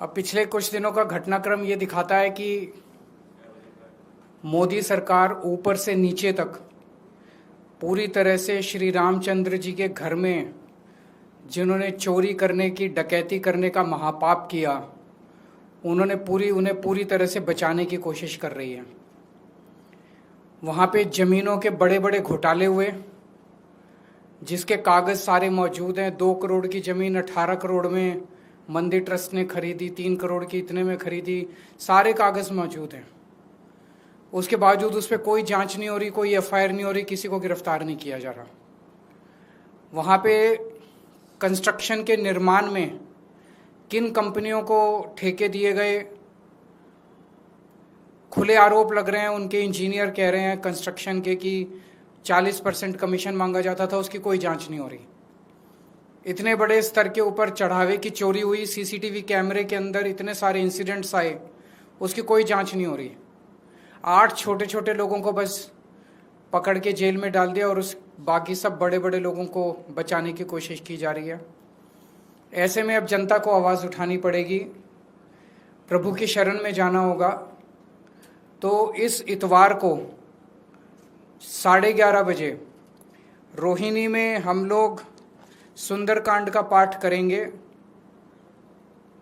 अब पिछले कुछ दिनों का घटनाक्रम ये दिखाता है कि मोदी सरकार ऊपर से नीचे तक पूरी तरह से श्री रामचंद्र जी के घर में जिन्होंने चोरी करने की, डकैती करने का महापाप किया, उन्हें पूरी तरह से बचाने की कोशिश कर रही है। वहाँ पे ज़मीनों के बड़े बड़े घोटाले हुए, जिसके कागज़ सारे मौजूद हैं। 2 करोड़ की ज़मीन 18 करोड़ में मंदिर ट्रस्ट ने खरीदी, 3 करोड़ की इतने में खरीदी, सारे कागज़ मौजूद हैं। उसके बावजूद उस पर कोई जांच नहीं हो रही, कोई एफआईआर नहीं हो रही, किसी को गिरफ्तार नहीं किया जा रहा। वहाँ पे कंस्ट्रक्शन के निर्माण में किन कंपनियों को ठेके दिए गए, खुले आरोप लग रहे हैं। उनके इंजीनियर कह रहे हैं कंस्ट्रक्शन के कि 40% कमीशन मांगा जाता था, उसकी कोई जांच नहीं हो रही। इतने बड़े स्तर के ऊपर चढ़ावे की चोरी हुई, सीसीटीवी कैमरे के अंदर इतने सारे इंसिडेंट्स आए, उसकी कोई जांच नहीं हो रही। 8 छोटे छोटे लोगों को बस पकड़ के जेल में डाल दिया और उस बाकी सब बड़े बड़े लोगों को बचाने की कोशिश की जा रही है। ऐसे में अब जनता को आवाज़ उठानी पड़ेगी, प्रभु की शरण में जाना होगा। तो इस इतवार को 11:30 बजे रोहिणी में हम लोग सुंदरकांड का पाठ करेंगे।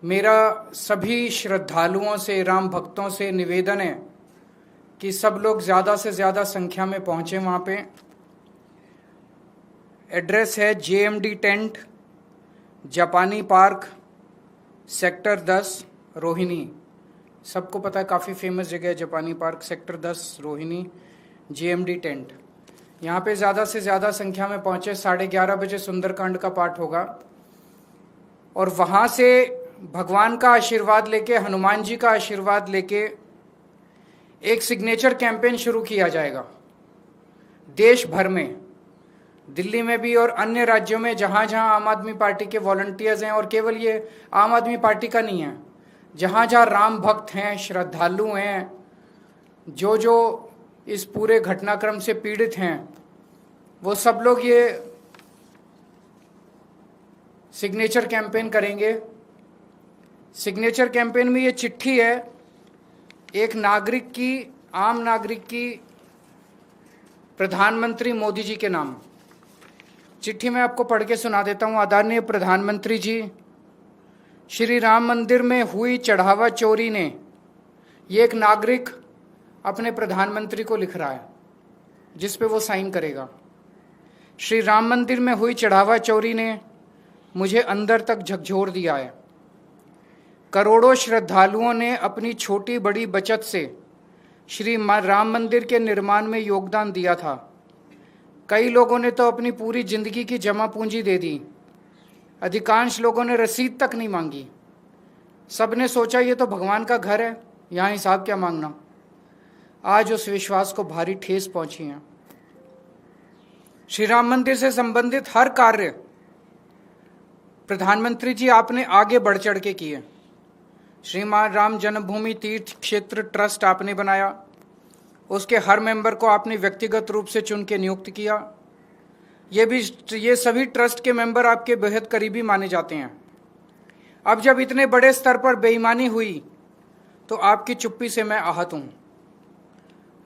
मेरा सभी श्रद्धालुओं से, राम भक्तों से निवेदन है कि सब लोग ज़्यादा से ज़्यादा संख्या में पहुँचें वहाँ पे। एड्रेस है JMD टेंट, जापानी पार्क, सेक्टर 10, रोहिणी। सबको पता है, काफ़ी फेमस जगह है जापानी park, sector 10, Rohini, JMD tent. यहाँ पे ज़्यादा से ज़्यादा संख्या में पहुँचे। 11:30 बजे सुंदरकांड का पाठ होगा और वहाँ से भगवान का आशीर्वाद लेके, हनुमान जी का आशीर्वाद लेके एक सिग्नेचर कैंपेन शुरू किया जाएगा देश भर में, दिल्ली में भी और अन्य राज्यों में जहाँ जहाँ आम आदमी पार्टी के वॉलंटियर्स हैं। और केवल ये आम आदमी पार्टी का नहीं है, जहाँ जहाँ राम भक्त हैं, श्रद्धालु हैं, जो इस पूरे घटनाक्रम से पीड़ित हैं, वो सब लोग ये सिग्नेचर कैंपेन करेंगे। सिग्नेचर कैंपेन में ये चिट्ठी है एक नागरिक की, आम नागरिक की, प्रधानमंत्री मोदी जी के नाम। चिट्ठी मैं आपको पढ़ के सुना देता हूँ। आदरणीय प्रधानमंत्री जी, श्री राम मंदिर में हुई चढ़ावा चोरी ने, ये एक नागरिक अपने प्रधानमंत्री को लिख रहा है जिस पे वो साइन करेगा। श्री राम मंदिर में हुई चढ़ावा चोरी ने मुझे अंदर तक झकझोर दिया है। करोड़ों श्रद्धालुओं ने अपनी छोटी बड़ी बचत से श्री राम मंदिर के निर्माण में योगदान दिया था। कई लोगों ने तो अपनी पूरी जिंदगी की जमा पूंजी दे दी। अधिकांश लोगों ने रसीद तक नहीं मांगी। सब ने सोचा ये तो भगवान का घर है, यहाँ हिसाब क्या मांगना। आज उस विश्वास को भारी ठेस पहुंची है। श्री राम मंदिर से संबंधित हर कार्य प्रधानमंत्री जी आपने आगे बढ़ चढ़ के किए। श्रीमान राम जन्मभूमि तीर्थ क्षेत्र ट्रस्ट आपने बनाया, उसके हर मेंबर को आपने व्यक्तिगत रूप से चुन के नियुक्त किया। ये सभी ट्रस्ट के मेंबर आपके बेहद करीबी माने जाते हैं। अब जब इतने बड़े स्तर पर बेईमानी हुई तो आपकी चुप्पी से मैं आहत हूँ।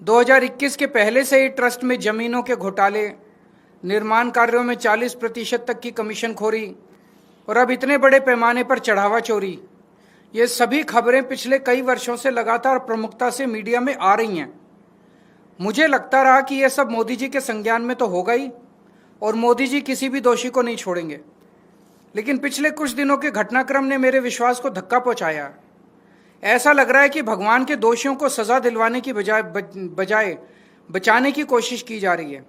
2021 के पहले से ही ट्रस्ट में जमीनों के घोटाले, निर्माण कार्यों में 40% तक की कमीशनखोरी और अब इतने बड़े पैमाने पर चढ़ावा चोरी, ये सभी खबरें पिछले कई वर्षों से लगातार प्रमुखता से मीडिया में आ रही हैं। मुझे लगता रहा कि यह सब मोदी जी के संज्ञान में तो होगा ही और मोदी जी किसी भी दोषी को नहीं छोड़ेंगे, लेकिन पिछले कुछ दिनों के घटनाक्रम ने मेरे विश्वास को धक्का पहुंचाया। ऐसा लग रहा है कि भगवान के दोषियों को सजा दिलवाने की बजाय बचाने की कोशिश की जा रही है।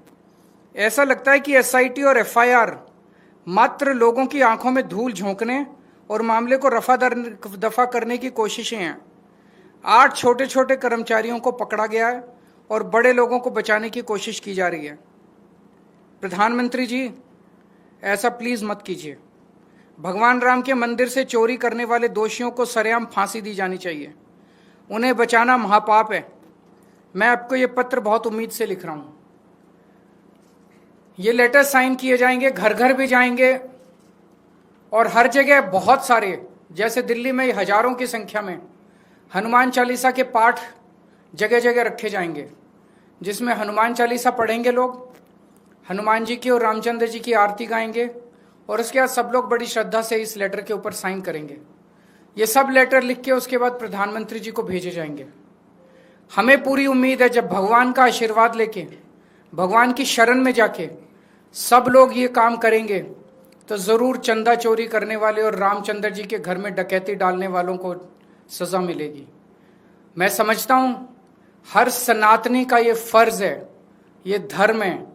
ऐसा लगता है कि SIT और FIR मात्र लोगों की आंखों में धूल झोंकने और मामले को दफा करने की कोशिशें हैं। 8 छोटे छोटे कर्मचारियों को पकड़ा गया है और बड़े लोगों को बचाने की कोशिश की जा रही है। प्रधानमंत्री जी, ऐसा प्लीज़ मत कीजिए। भगवान राम के मंदिर से चोरी करने वाले दोषियों को सरेआम फांसी दी जानी चाहिए। उन्हें बचाना महापाप है। मैं आपको ये पत्र बहुत उम्मीद से लिख रहा हूँ। ये लेटर साइन किए जाएंगे, घर घर भी जाएंगे और हर जगह बहुत सारे जैसे दिल्ली में हजारों की संख्या में हनुमान चालीसा के पाठ जगह जगह रखे जाएंगे, जिसमें हनुमान चालीसा पढ़ेंगे लोग, हनुमान जी की और रामचंद्र जी की आरती गाएंगे और उसके बाद सब लोग बड़ी श्रद्धा से इस लेटर के ऊपर साइन करेंगे। ये सब लेटर लिख के उसके बाद प्रधानमंत्री जी को भेजे जाएंगे। हमें पूरी उम्मीद है जब भगवान का आशीर्वाद लेके, भगवान की शरण में जाके सब लोग ये काम करेंगे तो जरूर चंदा चोरी करने वाले और रामचंद्र जी के घर में डकैती डालने वालों को सजा मिलेगी। मैं समझता हूं हर सनातनी का ये फर्ज है, ये धर्म है,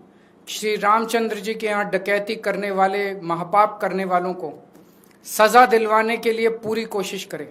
श्री रामचंद्र जी के यहाँ डकैती करने वाले, महापाप करने वालों को सजा दिलवाने के लिए पूरी कोशिश करें।